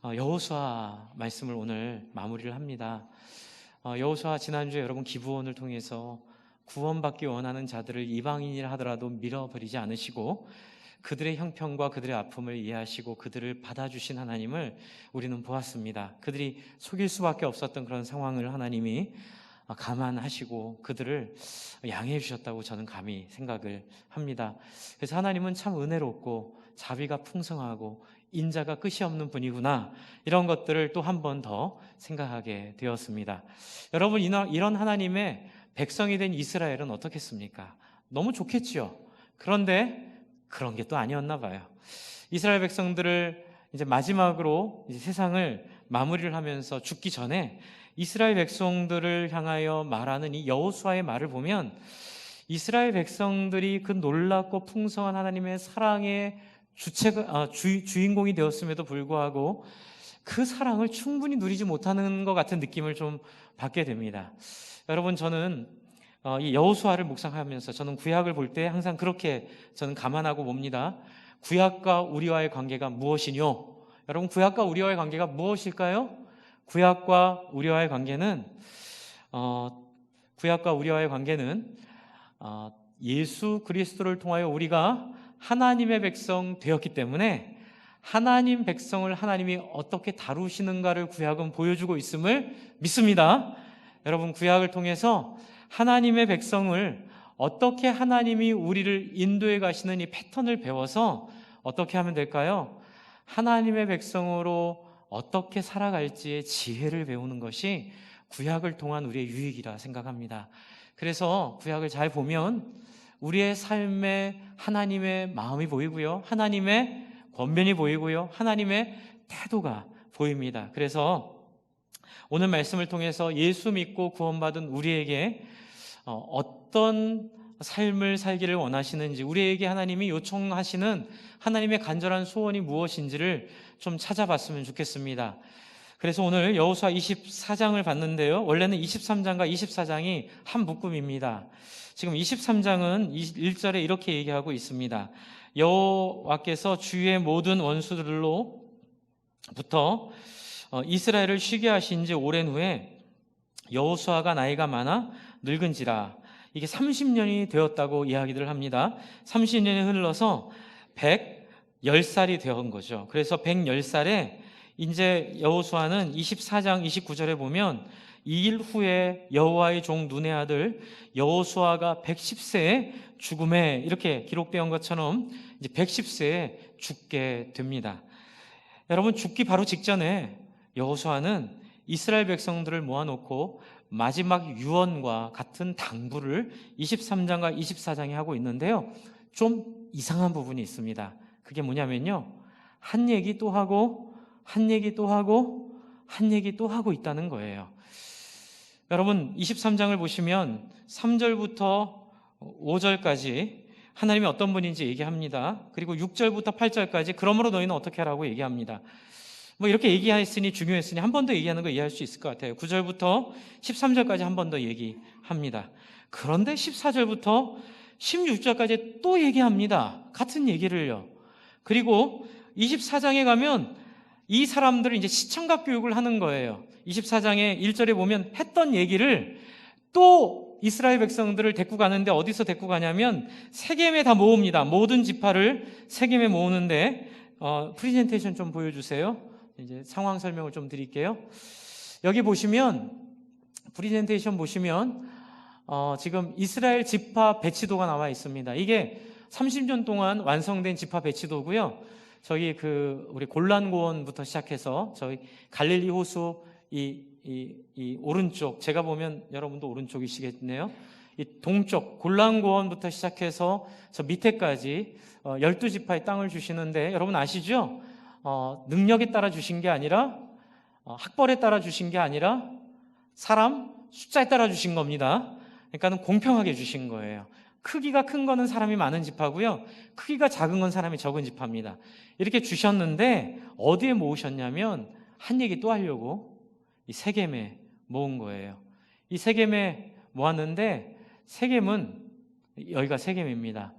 여호수아 말씀을 오늘 마무리를 합니다. 여호수아 지난주에 여러분 기브온을 통해서 구원받기 원하는 자들을 이방인이라 하더라도 밀어버리지 않으시고 그들의 형편과 그들의 아픔을 이해하시고 그들을 받아주신 하나님을 우리는 보았습니다. 그들이 속일 수밖에 없었던 그런 상황을 하나님이 감안하시고 그들을 양해해 주셨다고 저는 감히 생각을 합니다. 그래서 하나님은 참 은혜롭고 자비가 풍성하고 인자가 끝이 없는 분이구나, 이런 것들을 또 한 번 더 생각하게 되었습니다. 여러분, 이런 하나님의 백성이 된 이스라엘은 어떻겠습니까? 너무 좋겠지요. 그런데 그런 게 또 아니었나 봐요. 이스라엘 백성들을 이제 마지막으로 이제 세상을 마무리를 하면서 죽기 전에 이스라엘 백성들을 향하여 말하는 이 여호수아의 말을 보면 이스라엘 백성들이 그 놀랍고 풍성한 하나님의 사랑의 주인공이 되었음에도 불구하고 그 사랑을 충분히 누리지 못하는 것 같은 느낌을 좀 받게 됩니다. 여러분, 저는 이 여호수아를 묵상하면서 저는 구약을 볼 때 항상 그렇게 저는 감안하고 봅니다. 구약과 우리와의 관계가 무엇이뇨? 여러분, 구약과 우리와의 관계가 무엇일까요? 구약과 우리와의 관계는 예수 그리스도를 통하여 우리가 하나님의 백성 되었기 때문에 하나님 백성을 하나님이 어떻게 다루시는가를 구약은 보여주고 있음을 믿습니다. 여러분, 구약을 통해서 하나님의 백성을 어떻게 하나님이 우리를 인도해 가시는 이 패턴을 배워서 어떻게 하면 될까요? 하나님의 백성으로 어떻게 살아갈지의 지혜를 배우는 것이 구약을 통한 우리의 유익이라 생각합니다. 그래서 구약을 잘 보면 우리의 삶에 하나님의 마음이 보이고요, 하나님의 권면이 보이고요, 하나님의 태도가 보입니다. 그래서 오늘 말씀을 통해서 예수 믿고 구원받은 우리에게 어떤 삶을 살기를 원하시는지, 우리에게 하나님이 요청하시는 하나님의 간절한 소원이 무엇인지를 좀 찾아봤으면 좋겠습니다. 그래서 오늘 여호수아 24장을 봤는데요, 원래는 23장과 24장이 한 묶음입니다. 지금 23장은 1절에 이렇게 얘기하고 있습니다. 여호와께서 주의 모든 원수들로부터 이스라엘을 쉬게 하신 지 오랜 후에 여호수아가 나이가 많아 늙은지라, 이게 30년이 되었다고 이야기를 합니다. 30년이 흘러서 110살이 되었던 거죠. 그래서 110살에 이제 여호수아는 24장 29절에 보면 이 일 후에 여호와의 종 눈의 아들 여호수아가 110세에 죽음에, 이렇게 기록되어 것처럼 이제 110세에 죽게 됩니다. 여러분, 죽기 바로 직전에 여호수아는 이스라엘 백성들을 모아놓고 마지막 유언과 같은 당부를 23장과 24장에 하고 있는데요, 좀 이상한 부분이 있습니다. 그게 뭐냐면요, 한 얘기 또 하고 한 얘기 또 하고 한 얘기 또 하고 있다는 거예요. 여러분, 23장을 보시면 3절부터 5절까지 하나님이 어떤 분인지 얘기합니다. 그리고 6절부터 8절까지 그러므로 너희는 어떻게 하라고 얘기합니다. 이렇게 얘기했으니, 중요했으니 한 번 더 얘기하는 거 이해할 수 있을 것 같아요. 9절부터 13절까지 한 번 더 얘기합니다. 그런데 14절부터 16절까지 또 얘기합니다. 같은 얘기를요. 그리고 24장에 가면 이 사람들을 이제 시청각 교육을 하는 거예요. 24장의 1절에 보면 했던 얘기를 또 이스라엘 백성들을 데리고 가는데, 어디서 데리고 가냐면 세겜에 다 모읍니다. 모든 지파를 세겜에 모으는데, 프리젠테이션 좀 보여주세요. 이제 상황 설명을 좀 드릴게요. 여기 보시면, 프리젠테이션 보시면 지금 이스라엘 지파 배치도가 나와 있습니다. 이게 30년 동안 완성된 지파 배치도고요. 저기 우리 골란고원부터 시작해서 저희 갈릴리 호수 이 오른쪽, 제가 보면 여러분도 오른쪽이시겠네요. 이 동쪽 골란고원부터 시작해서 저 밑에까지 12지파의 땅을 주시는데, 여러분 아시죠? 능력에 따라 주신 게 아니라, 학벌에 따라 주신 게 아니라 사람 숫자에 따라 주신 겁니다. 그러니까 공평하게 주신 거예요. 크기가 큰 거는 사람이 많은 지파고요, 크기가 작은 건 사람이 적은 지파입니다. 이렇게 주셨는데 어디에 모으셨냐면 한 얘기 또 하려고 이 세겜에 모은 거예요. 이 세겜에 모았는데, 세겜은 여기가 세겜입니다.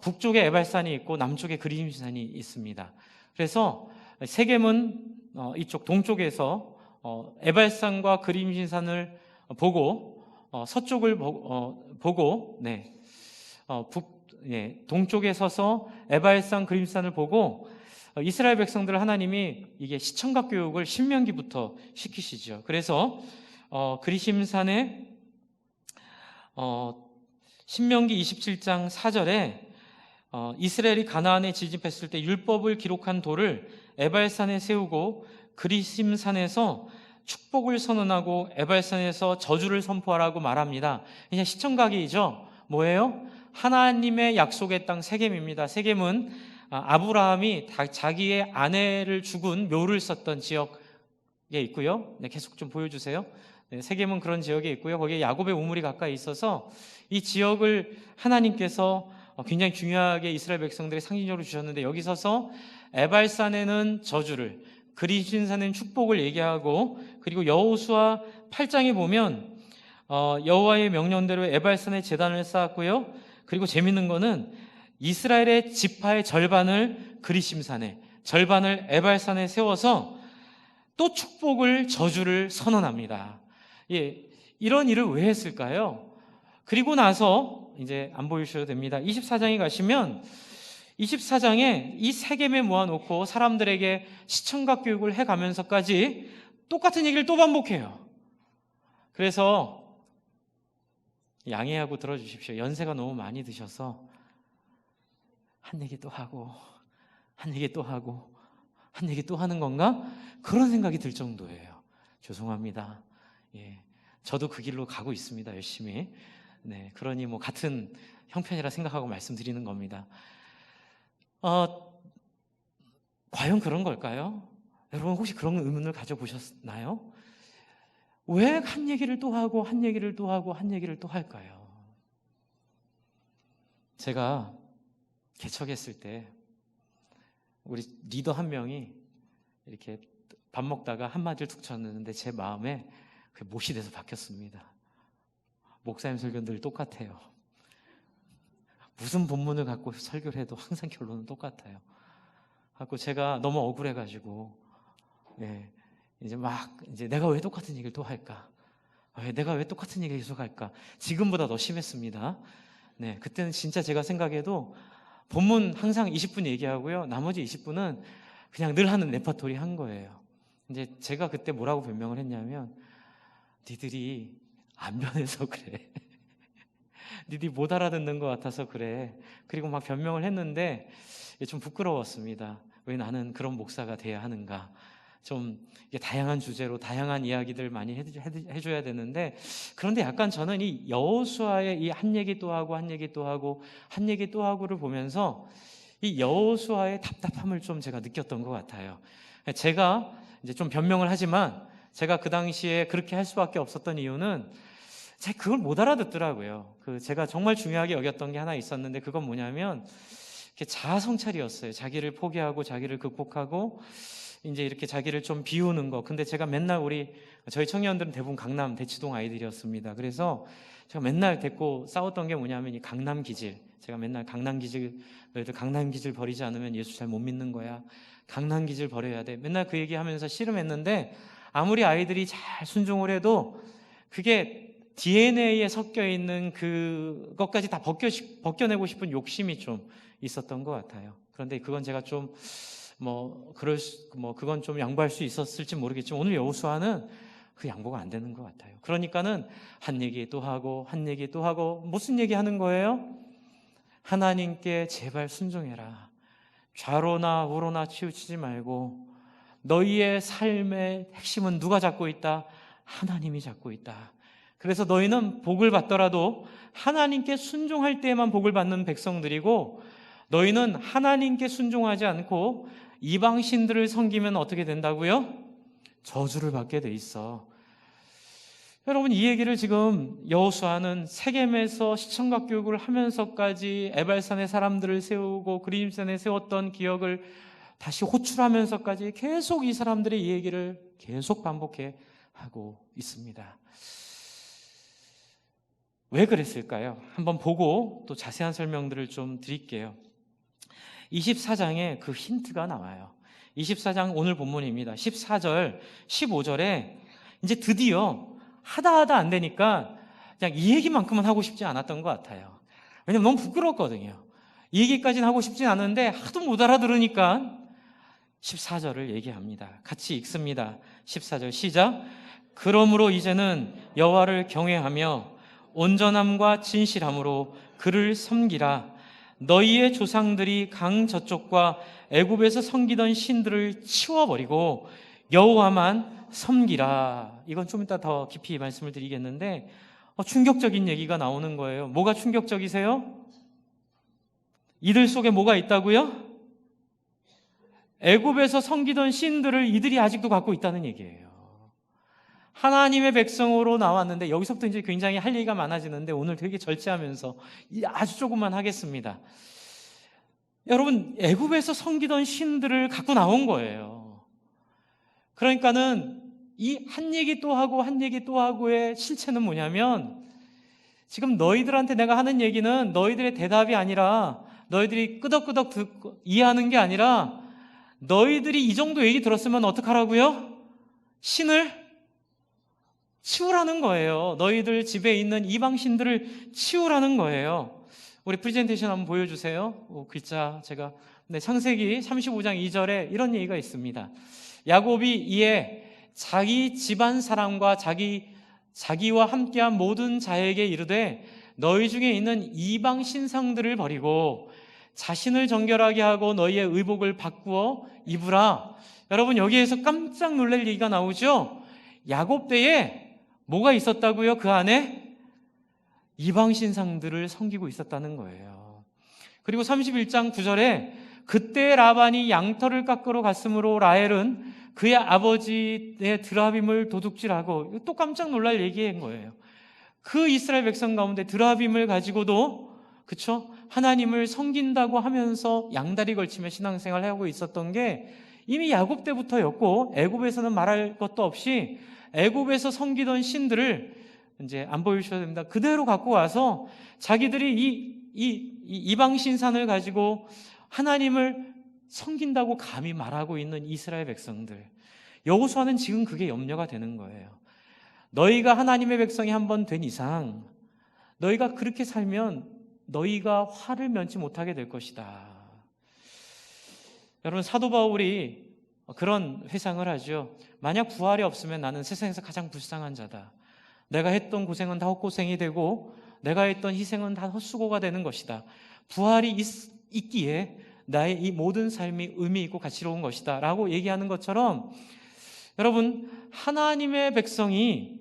북쪽에 에발산이 있고 남쪽에 그리심산이 있습니다. 그래서 세겜은 이쪽 동쪽에서 에발산과 그림신산을 보고 서쪽을 보고 동쪽에 서서 에발산 그림산을 보고 이스라엘 백성들 하나님이 이게 시청각 교육을 신명기부터 시키시죠. 그래서 그리심산에 신명기 27장 4절에 이스라엘이 가나안에 진입했을 때 율법을 기록한 돌을 에발산에 세우고 그리심산에서 축복을 선언하고 에발산에서 저주를 선포하라고 말합니다. 그냥 시청각이죠. 뭐예요? 하나님의 약속의 땅 세겜입니다. 세겜은 아브라함이 자기의 아내를 죽은 묘를 썼던 지역에 있고요. 계속 좀 보여주세요. 세겜은 그런 지역에 있고요. 거기에 야곱의 우물이 가까이 있어서 이 지역을 하나님께서 굉장히 중요하게 이스라엘 백성들의 상징적으로 주셨는데, 여기 서서 에발산에는 저주를, 그리심산에는 축복을 얘기하고, 그리고 여호수아 8장에 보면 여호와의 명령대로 에발산에 제단을 쌓았고요. 그리고 재밌는 거는 이스라엘의 지파의 절반을 그리심산에, 절반을 에발산에 세워서 또 축복을, 저주를 선언합니다. 이런 일을 왜 했을까요? 그리고 나서 이제 안 보여주셔도 됩니다. 24장에 가시면 24장에 이 세겜에 모아놓고 사람들에게 시청각 교육을 해가면서까지 똑같은 얘기를 또 반복해요. 그래서 양해하고 들어주십시오. 연세가 너무 많이 드셔서 한 얘기 또 하고 한 얘기 또 하고 한 얘기 또 하는 건가? 그런 생각이 들 정도예요. 죄송합니다. 저도 그 길로 가고 있습니다. 열심히. 그러니 뭐 같은 형편이라 생각하고 말씀드리는 겁니다. 과연 그런 걸까요? 여러분 혹시 그런 의문을 가져보셨나요? 왜 한 얘기를 또 하고 한 얘기를 또 하고 한 얘기를 또 할까요? 제가 개척했을 때 우리 리더 한 명이 이렇게 밥 먹다가 한마디를 툭 쳤는데 제 마음에 그게 못이 돼서 박혔습니다. 목사님 설교는 늘 똑같아요. 무슨 본문을 갖고 설교를 해도 항상 결론은 똑같아요. 갖고 제가 너무 억울해가지고 이제 내가 왜 똑같은 얘기를 또 할까? 내가 왜 똑같은 얘기를 계속 할까? 지금보다 더 심했습니다. 그때는 진짜 제가 생각해도 본문 항상 20분 얘기하고요. 나머지 20분은 그냥 늘 하는 레퍼토리 한 거예요. 이제 제가 그때 뭐라고 변명을 했냐면, 니들이 안 변해서 그래. 니들이 못 알아듣는 것 같아서 그래. 그리고 막 변명을 했는데 좀 부끄러웠습니다. 왜 나는 그런 목사가 돼야 하는가? 좀 다양한 주제로 다양한 이야기들 많이 해줘야 되는데, 그런데 약간 저는 이 여호수아의 이 한 얘기 또 하고 한 얘기 또 하고 한 얘기 또 하고를 보면서 이 여호수아의 답답함을 좀 제가 느꼈던 것 같아요. 제가 이제 좀 변명을 하지만 제가 그 당시에 그렇게 할 수밖에 없었던 이유는 제가 그걸 못 알아듣더라고요. 제가 정말 중요하게 여겼던 게 하나 있었는데, 그건 뭐냐면 자아 성찰이었어요. 자기를 포기하고 자기를 극복하고 이제 이렇게 자기를 좀 비우는 거. 근데 제가 맨날 저희 청년들은 대부분 강남 대치동 아이들이었습니다. 그래서 제가 맨날 데리고 싸웠던 게 뭐냐면 이 강남 기질. 제가 맨날 강남 기질, 너희들 강남 기질 버리지 않으면 예수 잘 못 믿는 거야. 강남 기질 버려야 돼. 맨날 그 얘기하면서 씨름했는데, 아무리 아이들이 잘 순종을 해도 그게 DNA에 섞여 있는 그것까지 다 벗겨내고 싶은 욕심이 좀 있었던 것 같아요. 그런데 그건 제가 좀 그건 좀 양보할 수 있었을지 모르겠지만, 오늘 여호수아는 그 양보가 안 되는 것 같아요. 그러니까는 한 얘기 또 하고 한 얘기 또 하고, 무슨 얘기 하는 거예요? 하나님께 제발 순종해라. 좌로나 우로나 치우치지 말고, 너희의 삶의 핵심은 누가 잡고 있다? 하나님이 잡고 있다. 그래서 너희는 복을 받더라도 하나님께 순종할 때에만 복을 받는 백성들이고, 너희는 하나님께 순종하지 않고 이방 신들을 섬기면 어떻게 된다고요? 저주를 받게 돼 있어. 여러분, 이 얘기를 지금 여호수아는 세겜에서 시청각 교육을 하면서까지 에발산의 사람들을 세우고 그리심산에 세웠던 기억을 다시 호출하면서까지 계속 이 사람들의 이 얘기를 계속 반복해 하고 있습니다. 왜 그랬을까요? 한번 보고 또 자세한 설명들을 좀 드릴게요. 24장에 그 힌트가 나와요. 24장 오늘 본문입니다. 14절, 15절에 이제 드디어 하다 안 되니까 그냥 이 얘기만큼은 하고 싶지 않았던 것 같아요. 왜냐면 너무 부끄럽거든요. 이 얘기까지는 하고 싶진 않은데 하도 못 알아들으니까 14절을 얘기합니다. 같이 읽습니다. 14절 시작. 그러므로 이제는 여호와를 경외하며 온전함과 진실함으로 그를 섬기라. 너희의 조상들이 강 저쪽과 애굽에서 섬기던 신들을 치워버리고 여호와만 섬기라. 이건 좀 이따 더 깊이 말씀을 드리겠는데 충격적인 얘기가 나오는 거예요. 뭐가 충격적이세요? 이들 속에 뭐가 있다고요? 애굽에서 섬기던 신들을 이들이 아직도 갖고 있다는 얘기예요. 하나님의 백성으로 나왔는데 여기서부터 이제 굉장히 할 얘기가 많아지는데 오늘 되게 절제하면서 아주 조금만 하겠습니다. 여러분, 애굽에서 섬기던 신들을 갖고 나온 거예요. 그러니까는 이 한 얘기 또 하고 한 얘기 또 하고의 실체는 뭐냐면 지금 너희들한테 내가 하는 얘기는 너희들의 대답이 아니라 너희들이 끄덕끄덕 듣고 이해하는 게 아니라 너희들이 이 정도 얘기 들었으면 어떡하라고요? 신을 치우라는 거예요. 너희들 집에 있는 이방 신들을 치우라는 거예요. 우리 프레젠테이션 한번 보여주세요. 글자 제가 창세기 35장 2절에 이런 얘기가 있습니다. 야곱이 이에 자기 집안 사람과 자기와 함께한 모든 자에게 이르되 너희 중에 있는 이방 신상들을 버리고 자신을 정결하게 하고 너희의 의복을 바꾸어 입으라. 여러분, 여기에서 깜짝 놀랄 얘기가 나오죠. 야곱 때에 뭐가 있었다고요? 그 안에 이방 신상들을 섬기고 있었다는 거예요. 그리고 31장 9절에 그때 라반이 양털을 깎으러 갔으므로 라헬은 그의 아버지의 드라빔을 도둑질하고, 또 깜짝 놀랄 얘기인 거예요. 그 이스라엘 백성 가운데 드라빔을 가지고도 그쵸? 하나님을 섬긴다고 하면서 양다리 걸치며 신앙생활을 하고 있었던 게 이미 야곱 때부터였고, 애굽에서는 말할 것도 없이 애굽에서 섬기던 신들을 이제 안 보여주셔도 됩니다. 그대로 갖고 와서 자기들이 이 이방 신산을 가지고 하나님을 섬긴다고 감히 말하고 있는 이스라엘 백성들. 여호수아는 지금 그게 염려가 되는 거예요. 너희가 하나님의 백성이 한번 된 이상 너희가 그렇게 살면 너희가 화를 면치 못하게 될 것이다. 여러분, 사도 바울이 그런 회상을 하죠. 만약 부활이 없으면 나는 세상에서 가장 불쌍한 자다. 내가 했던 고생은 다 헛고생이 되고 내가 했던 희생은 다 헛수고가 되는 것이다. 부활이 있기에 나의 이 모든 삶이 의미 있고 가치로운 것이다 라고 얘기하는 것처럼, 여러분, 하나님의 백성이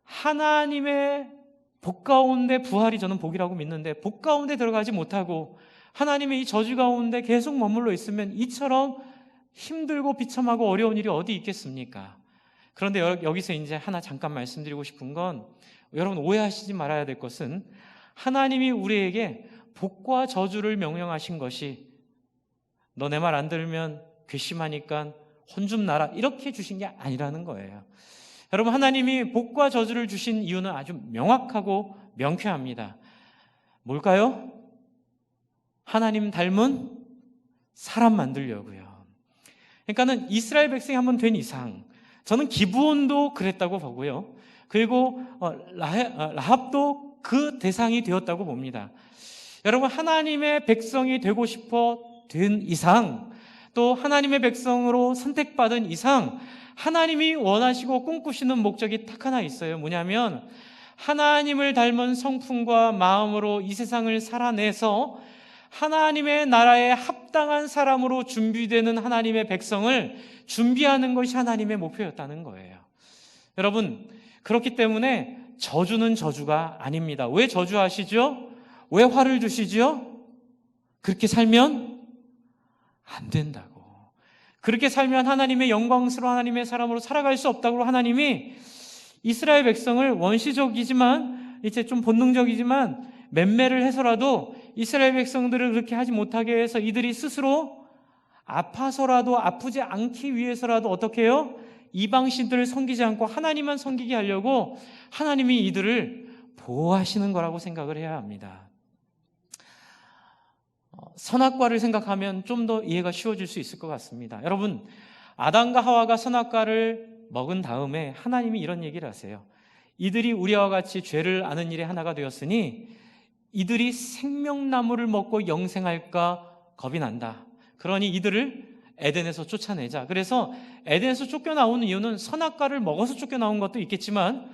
하나님의 복 가운데 부활이 저는 복이라고 믿는데, 복 가운데 들어가지 못하고 하나님의 이 저주 가운데 계속 머물러 있으면 이처럼 힘들고 비참하고 어려운 일이 어디 있겠습니까? 그런데 여기서 이제 하나 잠깐 말씀드리고 싶은 건, 여러분 오해하시지 말아야 될 것은, 하나님이 우리에게 복과 저주를 명령하신 것이 너 내 말 안 들으면 괘씸하니까 혼 좀 나라 이렇게 주신 게 아니라는 거예요. 여러분, 하나님이 복과 저주를 주신 이유는 아주 명확하고 명쾌합니다. 뭘까요? 하나님 닮은 사람 만들려고요. 그러니까는 이스라엘 백성이 한번 된 이상, 저는 기브온도 그랬다고 보고요. 그리고 라합도 그 대상이 되었다고 봅니다. 여러분, 하나님의 백성이 되고 싶어 된 이상, 또 하나님의 백성으로 선택받은 이상, 하나님이 원하시고 꿈꾸시는 목적이 딱 하나 있어요. 뭐냐면 하나님을 닮은 성품과 마음으로 이 세상을 살아내서 하나님의 나라에 합당한 사람으로 준비되는 하나님의 백성을 준비하는 것이 하나님의 목표였다는 거예요. 여러분, 그렇기 때문에 저주는 저주가 아닙니다. 왜 저주하시죠? 왜 화를 주시죠? 그렇게 살면 안 된다고. 그렇게 살면 하나님의 영광스러운 하나님의 사람으로 살아갈 수 없다고 하나님이 이스라엘 백성을 원시적이지만 이제 좀 본능적이지만 맴매를 해서라도 이스라엘 백성들을 그렇게 하지 못하게 해서 이들이 스스로 아파서라도, 아프지 않기 위해서라도 어떻게 해요? 이방신들을 섬기지 않고 하나님만 섬기게 하려고 하나님이 이들을 보호하시는 거라고 생각을 해야 합니다. 선악과를 생각하면 좀 더 이해가 쉬워질 수 있을 것 같습니다. 여러분, 아담과 하와가 선악과를 먹은 다음에 하나님이 이런 얘기를 하세요. 이들이 우리와 같이 죄를 아는 일에 하나가 되었으니 이들이 생명나무를 먹고 영생할까 겁이 난다. 그러니 이들을 에덴에서 쫓아내자. 그래서 에덴에서 쫓겨나온 이유는 선악과를 먹어서 쫓겨나온 것도 있겠지만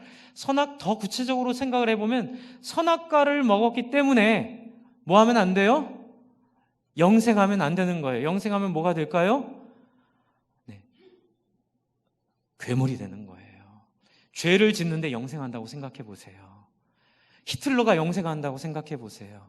더 구체적으로 생각을 해보면 선악과를 먹었기 때문에 뭐 하면 안 돼요? 영생하면 안 되는 거예요. 영생하면 뭐가 될까요? 네, 괴물이 되는 거예요. 죄를 짓는데 영생한다고 생각해 보세요. 히틀러가 영생한다고 생각해 보세요.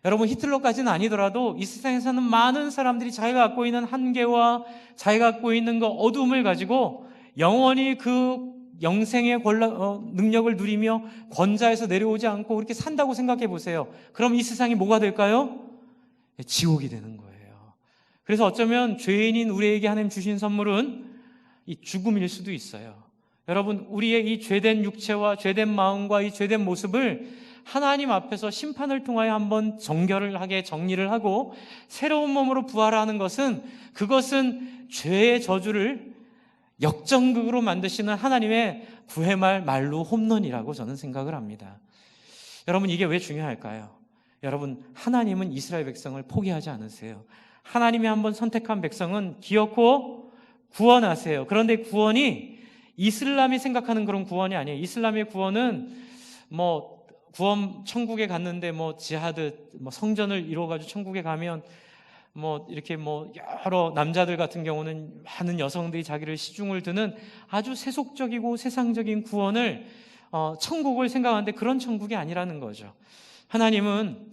여러분, 히틀러까지는 아니더라도 이 세상에 사는 많은 사람들이 자기가 갖고 있는 한계와 자기가 갖고 있는 그 어둠을 가지고 영원히 그 영생의 능력을 누리며 권자에서 내려오지 않고 그렇게 산다고 생각해 보세요. 그럼 이 세상이 뭐가 될까요? 지옥이 되는 거예요. 그래서 어쩌면 죄인인 우리에게 하나님 주신 선물은 이 죽음일 수도 있어요. 여러분, 우리의 이 죄된 육체와 죄된 마음과 이 죄된 모습을 하나님 앞에서 심판을 통하여 한번 정리를 하고 새로운 몸으로 부활하는 것은, 그것은 죄의 저주를 역전극으로 만드시는 하나님의 구해말 말로 홈런이라고 저는 생각을 합니다. 여러분, 이게 왜 중요할까요? 여러분, 하나님은 이스라엘 백성을 포기하지 않으세요. 하나님이 한번 선택한 백성은 기어코 구원하세요. 그런데 구원이 이슬람이 생각하는 그런 구원이 아니에요. 이슬람의 구원은 구원, 천국에 갔는데 지하드, 성전을 이루어가지고 천국에 가면 이렇게 여러 남자들 같은 경우는 많은 여성들이 자기를 시중을 드는 아주 세속적이고 세상적인 구원을, 천국을 생각하는데 그런 천국이 아니라는 거죠. 하나님은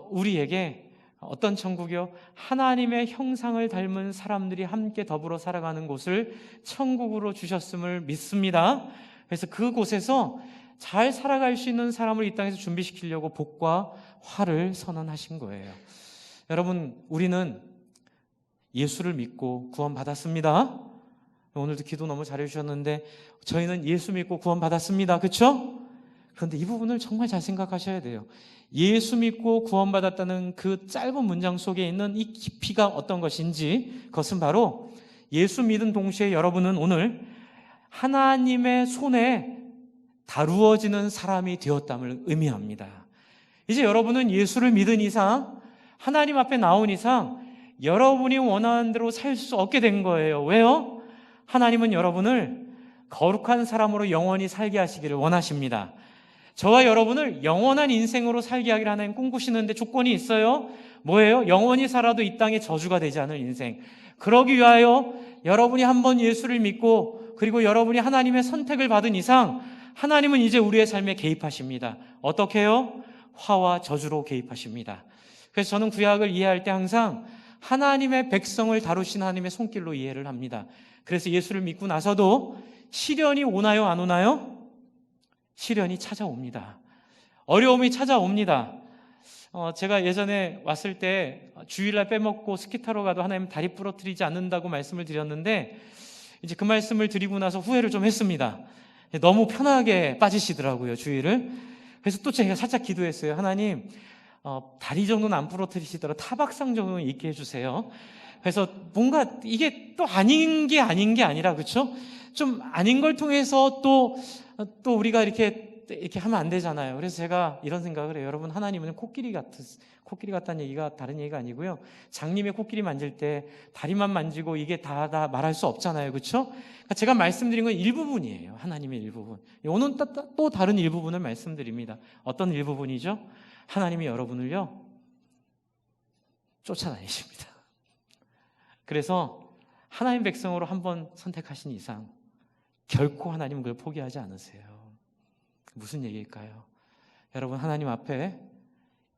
우리에게 어떤 천국이요? 하나님의 형상을 닮은 사람들이 함께 더불어 살아가는 곳을 천국으로 주셨음을 믿습니다. 그래서 그곳에서 잘 살아갈 수 있는 사람을 이 땅에서 준비시키려고 복과 화를 선언하신 거예요. 여러분, 우리는 예수를 믿고 구원받았습니다. 오늘도 기도 너무 잘해주셨는데 저희는 예수 믿고 구원받았습니다. 그렇죠? 그런데 이 부분을 정말 잘 생각하셔야 돼요. 예수 믿고 구원받았다는 그 짧은 문장 속에 있는 이 깊이가 어떤 것인지, 그것은 바로 예수 믿은 동시에 여러분은 오늘 하나님의 손에 다루어지는 사람이 되었담을 의미합니다. 이제 여러분은 예수를 믿은 이상, 하나님 앞에 나온 이상 여러분이 원하는 대로 살 수 없게 된 거예요. 왜요? 하나님은 여러분을 거룩한 사람으로 영원히 살게 하시기를 원하십니다. 저와 여러분을 영원한 인생으로 살게 하기를 하나님 꿈꾸시는데 조건이 있어요. 뭐예요? 영원히 살아도 이 땅에 저주가 되지 않을 인생. 그러기 위하여 여러분이 한번 예수를 믿고 그리고 여러분이 하나님의 선택을 받은 이상 하나님은 이제 우리의 삶에 개입하십니다. 어떻게 해요? 화와 저주로 개입하십니다. 그래서 저는 구약을 이해할 때 항상 하나님의 백성을 다루신 하나님의 손길로 이해를 합니다. 그래서 예수를 믿고 나서도 시련이 오나요? 안 오나요? 시련이 찾아옵니다. 어려움이 찾아옵니다. 제가 예전에 왔을 때 주일날 빼먹고 스키 타러 가도 하나님 다리 부러뜨리지 않는다고 말씀을 드렸는데 이제 그 말씀을 드리고 나서 후회를 좀 했습니다. 너무 편하게 빠지시더라고요, 주일을. 그래서 또 제가 살짝 기도했어요. 하나님, 다리 정도는 안 부러뜨리시더라도 타박상 정도는 있게 해주세요. 그래서 뭔가 이게 또 아닌 게 아니라, 그렇죠? 좀 아닌 걸 통해서 또 우리가 이렇게 하면 안 되잖아요. 그래서 제가 이런 생각을 해요. 여러분, 하나님은 코끼리 같다는 얘기가 다른 얘기가 아니고요. 장님의 코끼리 만질 때 다리만 만지고 이게 다 말할 수 없잖아요. 그렇죠? 그러니까 제가 말씀드린 건 일부분이에요. 하나님의 일부분. 오늘 또 다른 일부분을 말씀드립니다. 어떤 일부분이죠? 하나님이 여러분을요 쫓아다니십니다. 그래서 하나님 백성으로 한번 선택하신 이상 결코 하나님은 그걸 포기하지 않으세요. 무슨 얘기일까요? 여러분, 하나님 앞에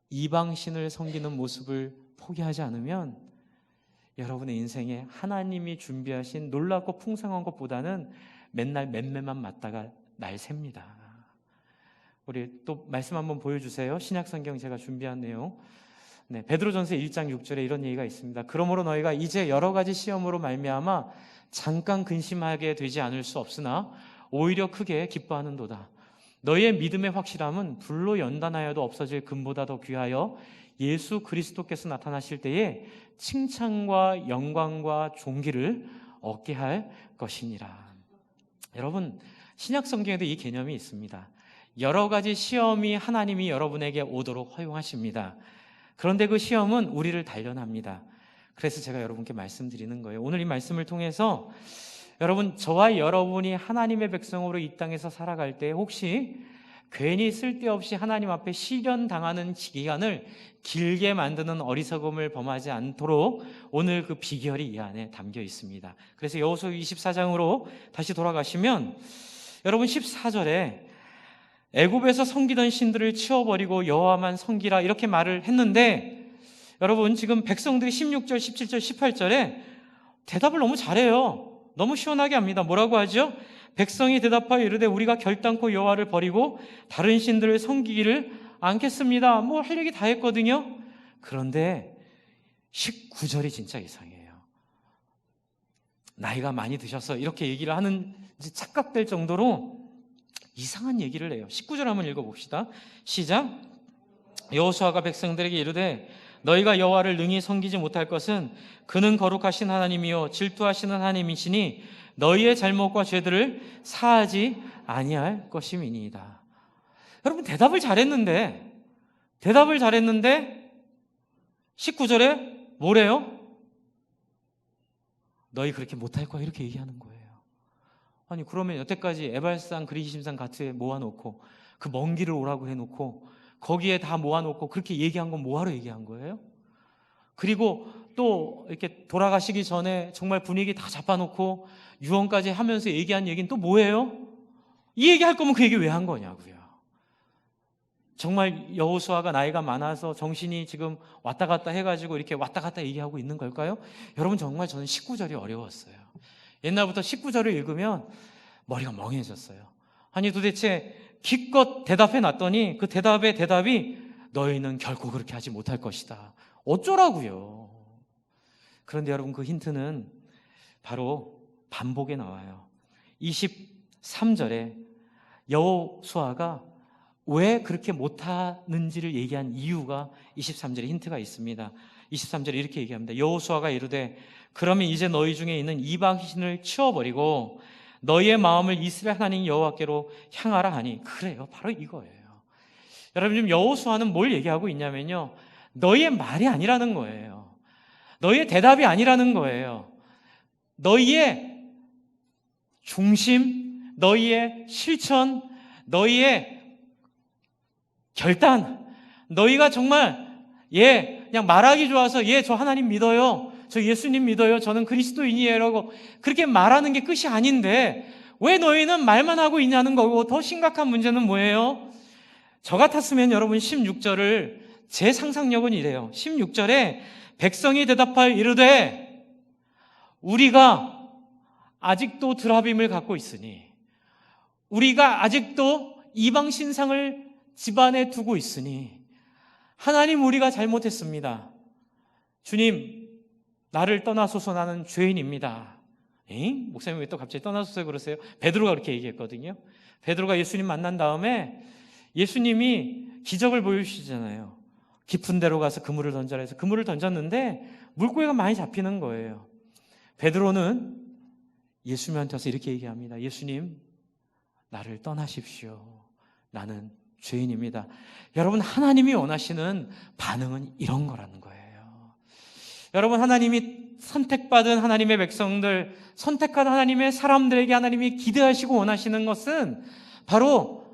이방신을 섬기는 모습을 포기하지 않으면 여러분의 인생에 하나님이 준비하신 놀랍고 풍성한 것보다는 맨날 맴매만 맞다가 날 셉니다. 우리 또 말씀 한번 보여주세요. 신약성경 제가 준비한 내용. 네, 베드로전서 1장 6절에 이런 얘기가 있습니다. 그러므로 너희가 이제 여러 가지 시험으로 말미암아 잠깐 근심하게 되지 않을 수 없으나 오히려 크게 기뻐하는도다. 너희의 믿음의 확실함은 불로 연단하여도 없어질 금보다 더 귀하여 예수 그리스도께서 나타나실 때에 칭찬과 영광과 존귀를 얻게 할 것이니라. 여러분, 신약 성경에도 이 개념이 있습니다. 여러 가지 시험이 하나님이 여러분에게 오도록 허용하십니다. 그런데 그 시험은 우리를 단련합니다. 그래서 제가 여러분께 말씀드리는 거예요. 오늘 이 말씀을 통해서 여러분, 저와 여러분이 하나님의 백성으로 이 땅에서 살아갈 때 혹시 괜히 쓸데없이 하나님 앞에 시련당하는 기간을 길게 만드는 어리석음을 범하지 않도록 오늘 그 비결이 이 안에 담겨 있습니다. 그래서 여호수아 24장으로 다시 돌아가시면 여러분 14절에 애굽에서 섬기던 신들을 치워버리고 여호와만 섬기라 이렇게 말을 했는데 여러분 지금 백성들이 16절, 17절, 18절에 대답을 너무 잘해요. 너무 시원하게 합니다. 뭐라고 하죠? 백성이 대답하여 이르되 우리가 결단코 여호와를 버리고 다른 신들을 섬기기를 않겠습니다. 뭐 할 얘기 다 했거든요. 그런데 19절이 진짜 이상해요. 나이가 많이 드셔서 이렇게 얘기를 하는지 착각될 정도로 이상한 얘기를 해요. 19절 한번 읽어봅시다. 시작. 여호수아가 백성들에게 이르되 너희가 여호와를 능히 섬기지 못할 것은 그는 거룩하신 하나님이요 질투하시는 하나님이시니 너희의 잘못과 죄들을 사하지 아니할 것임이니이다. 여러분 대답을 잘했는데 19절에 뭐래요? 너희 그렇게 못할 거야 이렇게 얘기하는 거예요. 아니 그러면 여태까지 에발산 그리심산 가트에 모아놓고 그 먼 길을 오라고 해놓고 거기에 다 모아놓고 그렇게 얘기한 건 뭐하러 얘기한 거예요? 그리고 또 이렇게 돌아가시기 전에 정말 분위기 다 잡아놓고 유언까지 하면서 얘기한 얘기는 또 뭐예요? 이 얘기할 거면 그 얘기 왜 한 거냐고요. 정말 여호수아가 나이가 많아서 정신이 지금 왔다 갔다 해가지고 이렇게 왔다 갔다 얘기하고 있는 걸까요? 여러분 정말 저는 19절이 어려웠어요. 옛날부터 19절을 읽으면 머리가 멍해졌어요. 아니 도대체 기껏 대답해 놨더니 그 대답의 대답이 너희는 결코 그렇게 하지 못할 것이다. 어쩌라고요. 그런데 여러분 그 힌트는 바로 반복에 나와요. 23절에 여호수아가 왜 그렇게 못하는지를 얘기한 이유가 23절에 힌트가 있습니다. 23절에 이렇게 얘기합니다. 여호수아가 이르되 그러면 이제 너희 중에 있는 이방신을 치워버리고 너희의 마음을 이스라엘 하나님 여호와께로 향하라 하니 그래요. 바로 이거예요. 여러분 지금 여호수아는 뭘 얘기하고 있냐면요. 너희의 말이 아니라는 거예요. 너희의 대답이 아니라는 거예요. 너희의 중심, 너희의 실천, 너희의 결단, 너희가 정말 그냥 말하기 좋아서 저 하나님 믿어요, 저 예수님 믿어요, 저는 그리스도인이에요 라고 그렇게 말하는 게 끝이 아닌데 왜 너희는 말만 하고 있냐는 거고, 더 심각한 문제는 뭐예요? 저 같았으면 여러분 16절을 제 상상력은 이래요. 16절에 백성이 대답하여 이르되 우리가 아직도 드라빔을 갖고 있으니, 우리가 아직도 이방 신상을 집안에 두고 있으니 하나님 우리가 잘못했습니다. 주님 나를 떠나소서, 나는 죄인입니다. 목사님 왜 또 갑자기 떠나소서 그러세요? 베드로가 그렇게 얘기했거든요. 베드로가 예수님 만난 다음에 예수님이 기적을 보여주시잖아요. 깊은 데로 가서 그물을 던져라 해서 그물을 던졌는데 물고기가 많이 잡히는 거예요. 베드로는 예수님한테 와서 이렇게 얘기합니다. 예수님 나를 떠나십시오. 나는 죄인입니다. 여러분 하나님이 원하시는 반응은 이런 거라는 거예요. 여러분 하나님이 선택받은 하나님의 백성들, 선택한 하나님의 사람들에게 하나님이 기대하시고 원하시는 것은 바로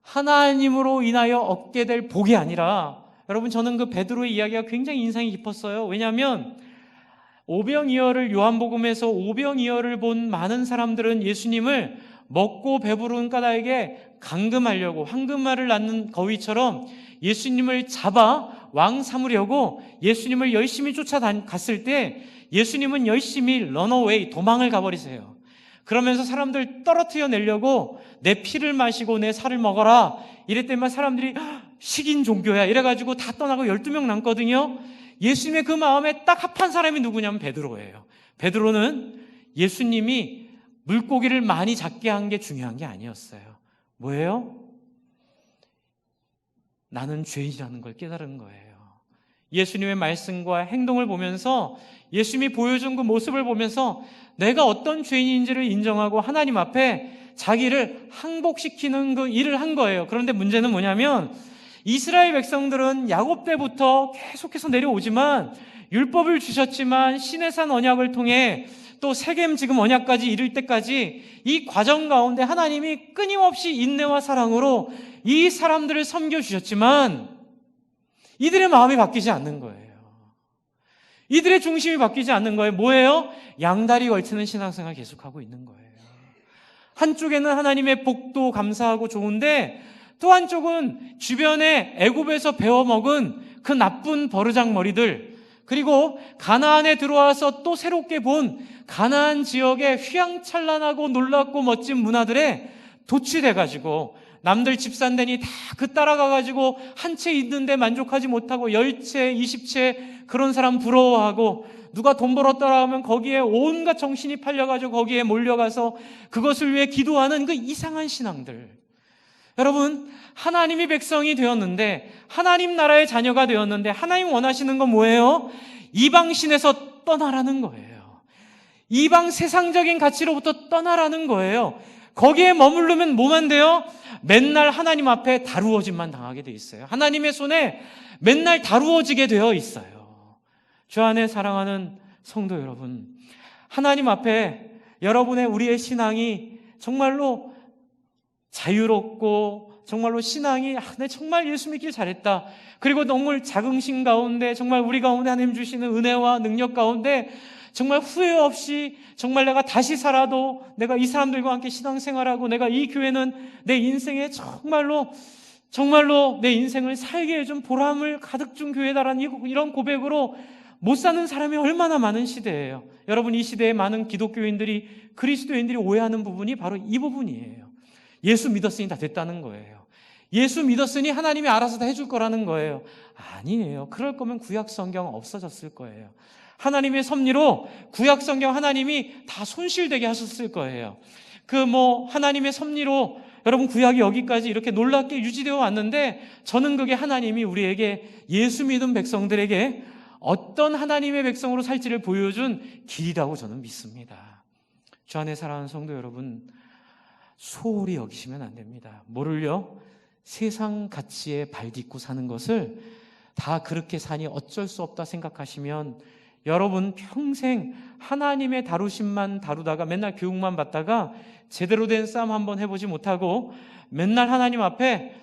하나님으로 인하여 얻게 될 복이 아니라, 여러분 저는 그 베드로의 이야기가 굉장히 인상이 깊었어요. 왜냐하면 오병이어를, 요한복음에서 오병이어를 본 많은 사람들은 예수님을 먹고 배부른 까닭에 감금하려고, 황금알을 낳는 거위처럼 예수님을 잡아 왕 삼으려고 예수님을 열심히 쫓아갔을 때 예수님은 열심히 런어웨이, 도망을 가버리세요. 그러면서 사람들 떨어뜨려 내려고 내 피를 마시고 내 살을 먹어라 이랬더니 사람들이 식인 종교야 이래가지고 다 떠나고 12명 남거든요. 예수님의 그 마음에 딱 합한 사람이 누구냐면 베드로예요. 베드로는 예수님이 물고기를 많이 잡게 한 게 중요한 게 아니었어요. 뭐예요? 나는 죄인이라는 걸 깨달은 거예요. 예수님의 말씀과 행동을 보면서, 예수님이 보여준 그 모습을 보면서 내가 어떤 죄인인지를 인정하고 하나님 앞에 자기를 항복시키는 그 일을 한 거예요. 그런데 문제는 뭐냐면, 이스라엘 백성들은 야곱 때부터 계속해서 내려오지만, 율법을 주셨지만 시내산 언약을 통해 또 세겜 지금 언약까지 이를 때까지 이 과정 가운데 하나님이 끊임없이 인내와 사랑으로 이 사람들을 섬겨주셨지만 이들의 마음이 바뀌지 않는 거예요. 이들의 중심이 바뀌지 않는 거예요. 뭐예요? 양다리 걸치는 신앙생활 계속하고 있는 거예요. 한쪽에는 하나님의 복도 감사하고 좋은데, 또 한쪽은 주변에 애굽에서 배워먹은 그 나쁜 버르장머리들, 그리고 가나안에 들어와서 또 새롭게 본 가나안 지역의 휘황찬란하고 놀랍고 멋진 문화들에 도취돼가지고 남들 집 산다니 다 그 따라가가지고 한 채 있는데 만족하지 못하고 10채, 20채 그런 사람 부러워하고, 누가 돈 벌었더라 하면 거기에 온갖 정신이 팔려가지고 거기에 몰려가서 그것을 위해 기도하는 그 이상한 신앙들. 여러분, 하나님이 백성이 되었는데, 하나님 나라의 자녀가 되었는데, 하나님 원하시는 건 뭐예요? 이방신에서 떠나라는 거예요. 이방 세상적인 가치로부터 떠나라는 거예요. 거기에 머무르면 뭐만 돼요? 맨날 하나님 앞에 다루어짐만 당하게 돼 있어요. 하나님의 손에 맨날 다루어지게 되어 있어요. 주 안에 사랑하는 성도 여러분, 하나님 앞에 여러분의 우리의 신앙이 정말로 자유롭고, 정말로 신앙이 내 정말 예수 믿길 잘했다, 그리고 너무 자긍심 가운데 정말 우리 가운데 하나님 주시는 은혜와 능력 가운데 정말 후회 없이 정말 내가 다시 살아도 내가 이 사람들과 함께 신앙생활하고 내가 이 교회는 내 인생에 정말로 내 인생을 살게 해준 보람을 가득 준 교회다라는 이런 고백으로 못 사는 사람이 얼마나 많은 시대예요. 여러분, 이 시대에 많은 기독교인들이, 그리스도인들이 오해하는 부분이 바로 이 부분이에요. 예수 믿었으니 다 됐다는 거예요. 예수 믿었으니 하나님이 알아서 다 해줄 거라는 거예요. 아니에요. 그럴 거면 구약 성경 없어졌을 거예요. 하나님의 섭리로 구약 성경 하나님이 다 손실되게 하셨을 거예요. 하나님의 섭리로 여러분 구약이 여기까지 이렇게 놀랍게 유지되어 왔는데, 저는 그게 하나님이 우리에게, 예수 믿은 백성들에게 어떤 하나님의 백성으로 살지를 보여준 길이라고 저는 믿습니다. 주 안에 사랑하는 성도 여러분, 소홀히 여기시면 안 됩니다. 뭐를요? 세상 가치에 발딛고 사는 것을 다 그렇게 사니 어쩔 수 없다 생각하시면 여러분 평생 하나님의 다루심만 다루다가 맨날 교육만 받다가 제대로 된 싸움 한번 해보지 못하고 맨날 하나님 앞에,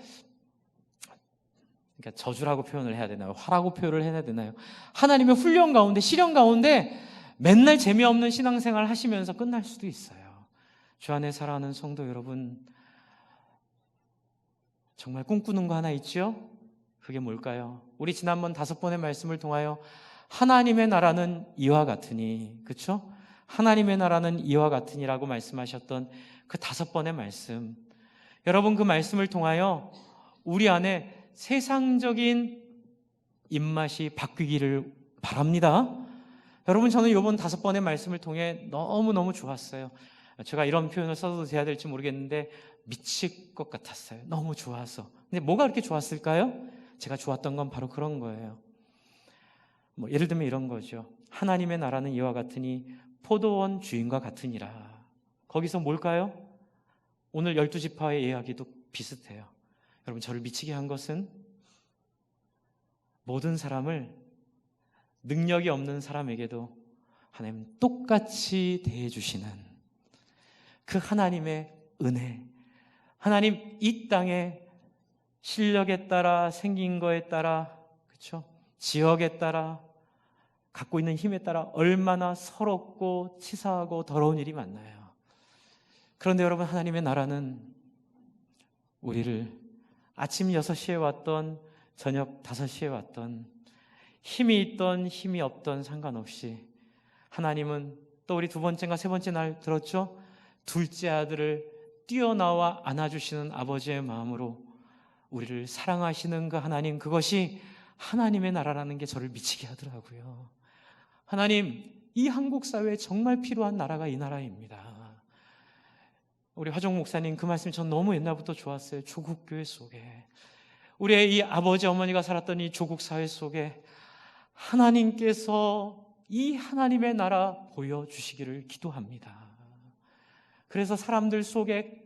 그러니까 저주라고 표현을 해야 되나요? 화라고 표현을 해야 되나요? 하나님의 훈련 가운데, 시련 가운데 맨날 재미없는 신앙생활 하시면서 끝날 수도 있어요. 주 안에 사랑하는 성도 여러분, 정말 꿈꾸는 거 하나 있죠? 그게 뭘까요? 우리 지난번 5번의 말씀을 통하여 하나님의 나라는 이와 같으니, 그렇죠? 하나님의 나라는 이와 같으니라고 말씀하셨던 그 5번의 말씀, 여러분 그 말씀을 통하여 우리 안에 세상적인 입맛이 바뀌기를 바랍니다. 여러분, 저는 이번 5번의 말씀을 통해 너무너무 좋았어요. 제가 이런 표현을 써도 돼야 될지 모르겠는데 미칠 것 같았어요. 너무 좋아서. 근데 뭐가 그렇게 좋았을까요? 제가 좋았던 건 바로 그런 거예요. 예를 들면 이런 거죠. 하나님의 나라는 이와 같으니 포도원 주인과 같으니라. 거기서 뭘까요? 오늘 12지파의 이야기도 비슷해요. 여러분, 저를 미치게 한 것은 모든 사람을, 능력이 없는 사람에게도 하나님 똑같이 대해주시는 그 하나님의 은혜, 하나님 이 땅에 실력에 따라, 생긴 거에 따라, 그렇죠? 지역에 따라, 갖고 있는 힘에 따라 얼마나 서럽고 치사하고 더러운 일이 많나요? 그런데 여러분, 하나님의 나라는 우리를 아침 6시에 왔던 저녁 5시에 왔던, 힘이 있던 힘이 없던 상관없이 하나님은, 또 우리 2번째인가 3번째 날 들었죠? 둘째 아들을 뛰어나와 안아주시는 아버지의 마음으로 우리를 사랑하시는 그 하나님, 그것이 하나님의 나라라는 게 저를 미치게 하더라고요. 하나님, 이 한국 사회에 정말 필요한 나라가 이 나라입니다. 우리 화종 목사님 그 말씀이 전 너무 옛날부터 좋았어요. 조국교회 속에 우리의 이 아버지 어머니가 살았던 이 조국 사회 속에 하나님께서 이 하나님의 나라 보여주시기를 기도합니다. 그래서 사람들 속에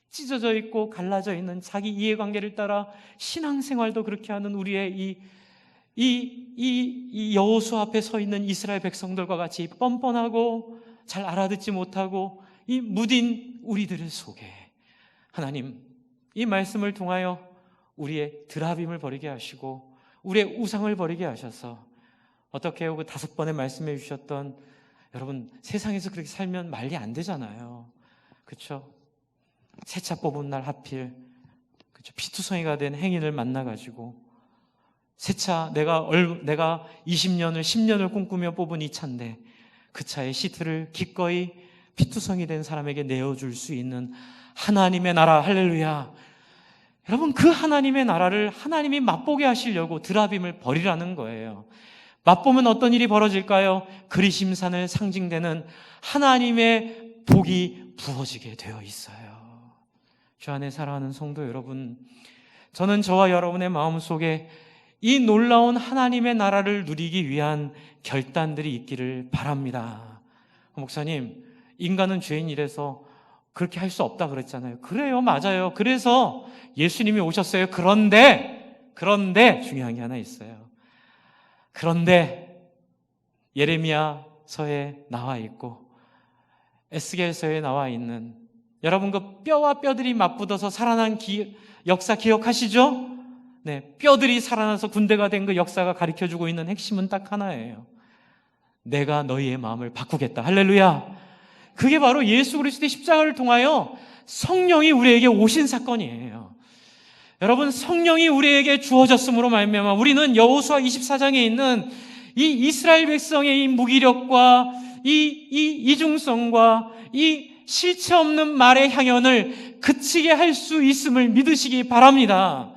찢어져 있고 갈라져 있는 자기 이해관계를 따라 신앙생활도 그렇게 하는 우리의 이 여호수 앞에 서 있는 이스라엘 백성들과 같이 뻔뻔하고 잘 알아듣지 못하고 이 무딘 우리들 속에 하나님 이 말씀을 통하여 우리의 드라빔을 버리게 하시고 우리의 우상을 버리게 하셔서 어떻게 해요? 그 5번의 말씀해 주셨던 여러분 세상에서 그렇게 살면 말이 안 되잖아요. 그렇죠? 새 차 뽑은 날 하필 그렇죠? 피투성이가 된 행인을 만나가지고 새 차 내가 20년을 10년을 꿈꾸며 뽑은 이 차인데 그 차의 시트를 기꺼이 피투성이 된 사람에게 내어줄 수 있는 하나님의 나라 할렐루야. 여러분 그 하나님의 나라를 하나님이 맛보게 하시려고 드라빔을 버리라는 거예요. 맛보면 어떤 일이 벌어질까요? 그리심산을 상징되는 하나님의 복이 부어지게 되어 있어요. 주 안에 사랑하는 성도 여러분, 저는 저와 여러분의 마음속에 이 놀라운 하나님의 나라를 누리기 위한 결단들이 있기를 바랍니다. 목사님, 인간은 죄인이라서 그렇게 할 수 없다 그랬잖아요. 그래요, 맞아요. 그래서 예수님이 오셨어요. 그런데 중요한 게 하나 있어요. 그런데 예레미야서에 나와 있고 에스겔서에 나와 있는 여러분 그 뼈와 뼈들이 맞붙어서 살아난 역사 기억하시죠? 네, 뼈들이 살아나서 군대가 된 그 역사가 가르쳐주고 있는 핵심은 딱 하나예요. 내가 너희의 마음을 바꾸겠다. 할렐루야. 그게 바로 예수 그리스도의 십자가를 통하여 성령이 우리에게 오신 사건이에요. 여러분 성령이 우리에게 주어졌음으로 말미암아 우리는 여호수아 24장에 있는 이 이스라엘 백성의 이 무기력과 이 이중성과 이 실체 없는 말의 향연을 그치게 할 수 있음을 믿으시기 바랍니다.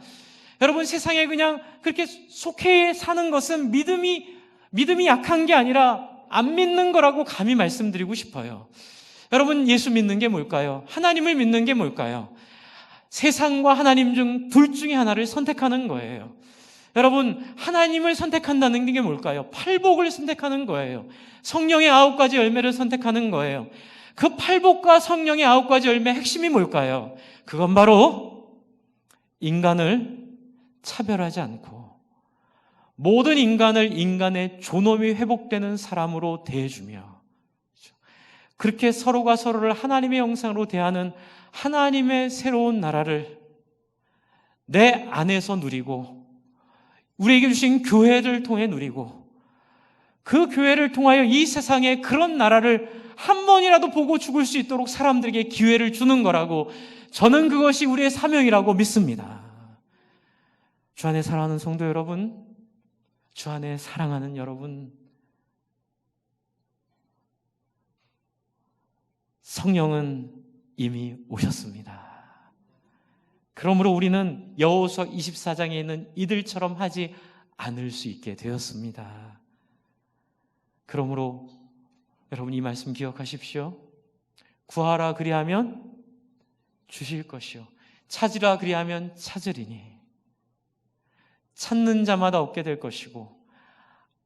여러분 세상에 그냥 그렇게 속해 사는 것은 믿음이 약한 게 아니라 안 믿는 거라고 감히 말씀드리고 싶어요. 여러분 예수 믿는 게 뭘까요? 하나님을 믿는 게 뭘까요? 세상과 하나님 중 둘 중에 하나를 선택하는 거예요. 여러분 하나님을 선택한다는 게 뭘까요? 팔복을 선택하는 거예요. 성령의 9가지 열매를 선택하는 거예요. 그 팔복과 성령의 9가지 열매의 핵심이 뭘까요? 그건 바로 인간을 차별하지 않고 모든 인간을 인간의 존엄이 회복되는 사람으로 대해주며 그렇게 서로가 서로를 하나님의 형상으로 대하는 하나님의 새로운 나라를 내 안에서 누리고 우리에게 주신 교회를 통해 누리고 그 교회를 통하여 이 세상에 그런 나라를 한 번이라도 보고 죽을 수 있도록 사람들에게 기회를 주는 거라고 저는 그것이 우리의 사명이라고 믿습니다. 주 안에 사랑하는 성도 여러분, 주 안에 사랑하는 여러분, 성령은 이미 오셨습니다. 그러므로 우리는 여호수아 24장에 있는 이들처럼 하지 않을 수 있게 되었습니다. 그러므로 여러분 이 말씀 기억하십시오. 구하라 그리하면 주실 것이요 찾으라 그리하면 찾으리니 찾는 자마다 얻게 될 것이고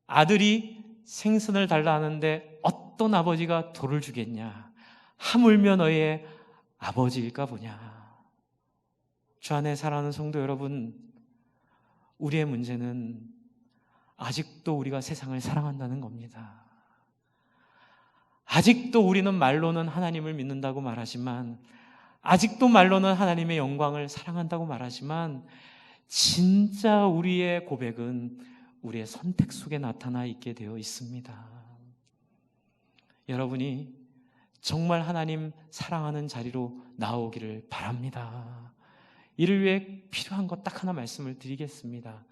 아들이 생선을 달라 하는데 어떤 아버지가 돌을 주겠냐 하물며 너희의 아버지일까 보냐. 주 안에 사랑하는 성도 여러분, 우리의 문제는 아직도 우리가 세상을 사랑한다는 겁니다. 아직도 우리는 말로는 하나님을 믿는다고 말하지만 아직도 말로는 하나님의 영광을 사랑한다고 말하지만 진짜 우리의 고백은 우리의 선택 속에 나타나 있게 되어 있습니다. 여러분이 정말 하나님 사랑하는 자리로 나오기를 바랍니다. 이를 위해 필요한 것 딱 하나 말씀을 드리겠습니다.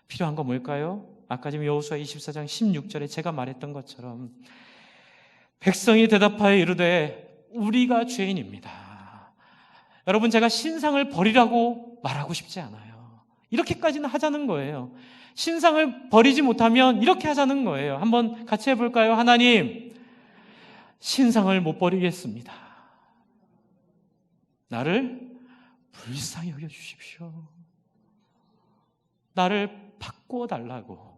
필요한 거 뭘까요? 아까 지금 여호수아 24장 16절에 제가 말했던 것처럼 백성이 대답하여 이르되 우리가 죄인입니다. 여러분 제가 신상을 버리라고 말하고 싶지 않아요. 이렇게까지는 하자는 거예요. 신상을 버리지 못하면 이렇게 하자는 거예요. 한번 같이 해볼까요? 하나님, 신상을 못 버리겠습니다. 나를 불쌍히 여겨주십시오. 나를 바꾸어 달라고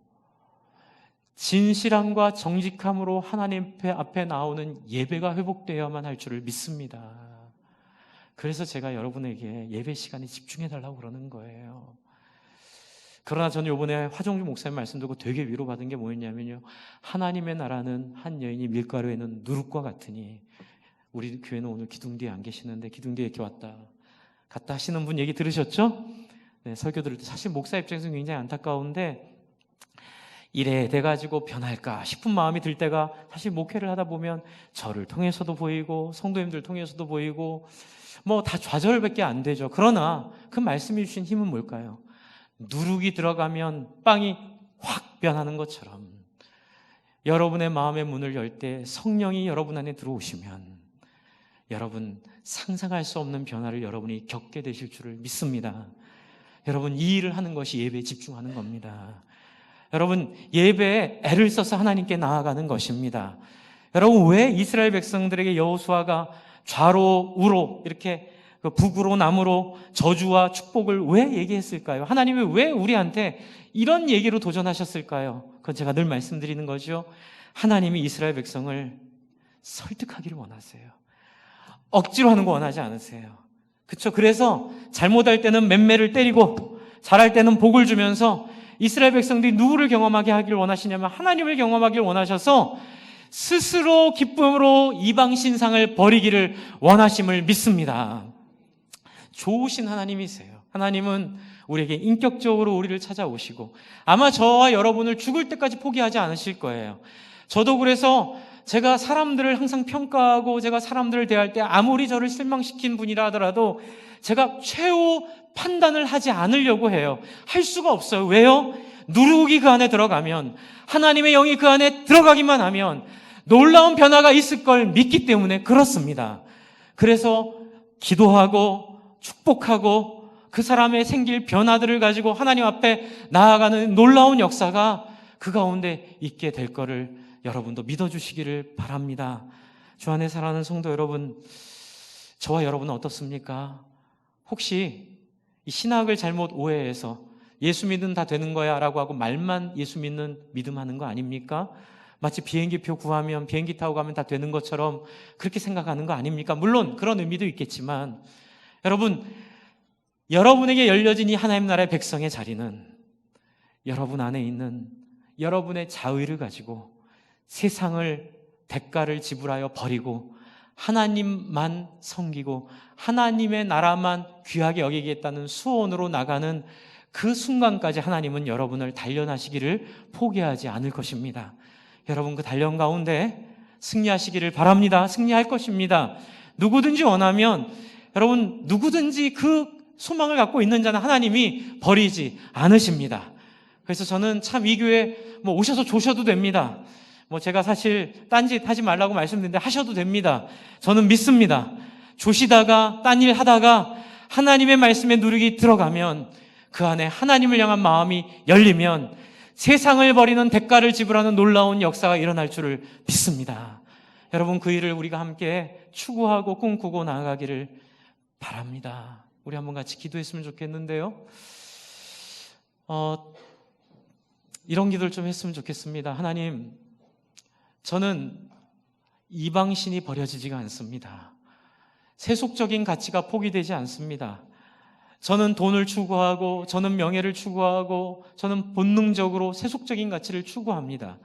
진실함과 정직함으로 하나님 앞에 나오는 예배가 회복되어야만 할 줄을 믿습니다. 그래서 제가 여러분에게 예배 시간에 집중해 달라고 그러는 거예요. 그러나 저는 이번에 화종주 목사님 말씀 듣고 되게 위로받은 게 뭐였냐면요, 하나님의 나라는 한 여인이 밀가루에 넣은 누룩과 같으니, 우리 교회는 오늘 기둥 뒤에 안 계시는데 기둥 뒤에 이렇게 왔다 갔다 하시는 분 얘기 들으셨죠? 네, 설교 들을 때 사실 목사 입장에서는 굉장히 안타까운데, 이래 돼가지고 변할까 싶은 마음이 들 때가 사실 목회를 하다 보면 저를 통해서도 보이고 성도님들 통해서도 보이고 뭐 다 좌절밖에 안 되죠. 그러나 그 말씀이 주신 힘은 뭘까요? 누룩이 들어가면 빵이 확 변하는 것처럼 여러분의 마음의 문을 열 때 성령이 여러분 안에 들어오시면 여러분 상상할 수 없는 변화를 여러분이 겪게 되실 줄을 믿습니다. 여러분, 이 일을 하는 것이 예배에 집중하는 겁니다. 여러분, 예배에 애를 써서 하나님께 나아가는 것입니다. 여러분, 왜 이스라엘 백성들에게 여호수아가 좌로 우로 이렇게 북으로 남으로 저주와 축복을 왜 얘기했을까요? 하나님이 왜 우리한테 이런 얘기로 도전하셨을까요? 그건 제가 늘 말씀드리는 거죠. 하나님이 이스라엘 백성을 설득하기를 원하세요. 억지로 하는 거 원하지 않으세요. 그렇죠? 그래서 잘못할 때는 맴매를 때리고 잘할 때는 복을 주면서 이스라엘 백성들이 누구를 경험하게 하기를 원하시냐면 하나님을 경험하기를 원하셔서 스스로 기쁨으로 이방 신상을 버리기를 원하심을 믿습니다. 좋으신 하나님이세요. 하나님은 우리에게 인격적으로 우리를 찾아오시고 아마 저와 여러분을 죽을 때까지 포기하지 않으실 거예요. 저도 그래서 제가 사람들을 항상 평가하고 제가 사람들을 대할 때 아무리 저를 실망시킨 분이라 하더라도 제가 최후 판단을 하지 않으려고 해요. 할 수가 없어요. 왜요? 누룩이 그 안에 들어가면, 하나님의 영이 그 안에 들어가기만 하면 놀라운 변화가 있을 걸 믿기 때문에 그렇습니다. 그래서 기도하고 축복하고 그 사람의 생길 변화들을 가지고 하나님 앞에 나아가는 놀라운 역사가 그 가운데 있게 될 거를 여러분도 믿어주시기를 바랍니다. 주 안에 사랑하는 성도 여러분, 저와 여러분은 어떻습니까? 혹시 이 신학을 잘못 오해해서 예수 믿으면 다 되는 거야 라고 하고 말만 예수 믿는 믿음 하는 거 아닙니까? 마치 비행기표 구하면 비행기 타고 가면 다 되는 것처럼 그렇게 생각하는 거 아닙니까? 물론 그런 의미도 있겠지만 여러분, 여러분에게 열려진 이 하나님 나라의 백성의 자리는 여러분 안에 있는 여러분의 자의를 가지고 세상을 대가를 지불하여 버리고 하나님만 섬기고 하나님의 나라만 귀하게 여기겠다는 수원으로 나가는 그 순간까지 하나님은 여러분을 단련하시기를 포기하지 않을 것입니다. 여러분, 그 단련 가운데 승리하시기를 바랍니다. 승리할 것입니다. 누구든지 원하면, 여러분, 누구든지 그 소망을 갖고 있는 자는 하나님이 버리지 않으십니다. 그래서 저는 참 이 교회 오셔서 조셔도 됩니다. 제가 사실 딴짓 하지 말라고 말씀드리는데 하셔도 됩니다. 저는 믿습니다. 조시다가 딴 일 하다가 하나님의 말씀에 누룩이 들어가면, 그 안에 하나님을 향한 마음이 열리면 세상을 버리는 대가를 지불하는 놀라운 역사가 일어날 줄을 믿습니다. 여러분, 그 일을 우리가 함께 추구하고 꿈꾸고 나아가기를 바랍니다. 우리 한번 같이 기도했으면 좋겠는데요. 이런 기도를 좀 했으면 좋겠습니다. 하나님, 저는 이방신이 버려지지가 않습니다. 세속적인 가치가 포기되지 않습니다. 저는 돈을 추구하고, 저는 명예를 추구하고, 저는 본능적으로 세속적인 가치를 추구합니다.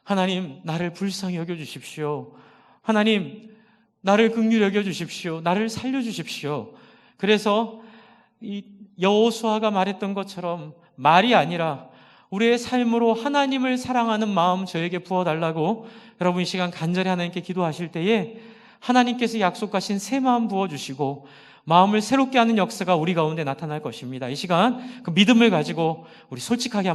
하나님, 나를 불쌍히 여겨주십시오. 하나님, 나를 긍휼히 여겨주십시오. 나를 살려주십시오. 그래서 이 여호수아가 말했던 것처럼 말이 아니라 우리의 삶으로 하나님을 사랑하는 마음 저에게 부어달라고 여러분 이 시간 간절히 하나님께 기도하실 때에 하나님께서 약속하신 새 마음 부어주시고 마음을 새롭게 하는 역사가 우리 가운데 나타날 것입니다. 이 시간 그 믿음을 가지고 우리 솔직하게 한번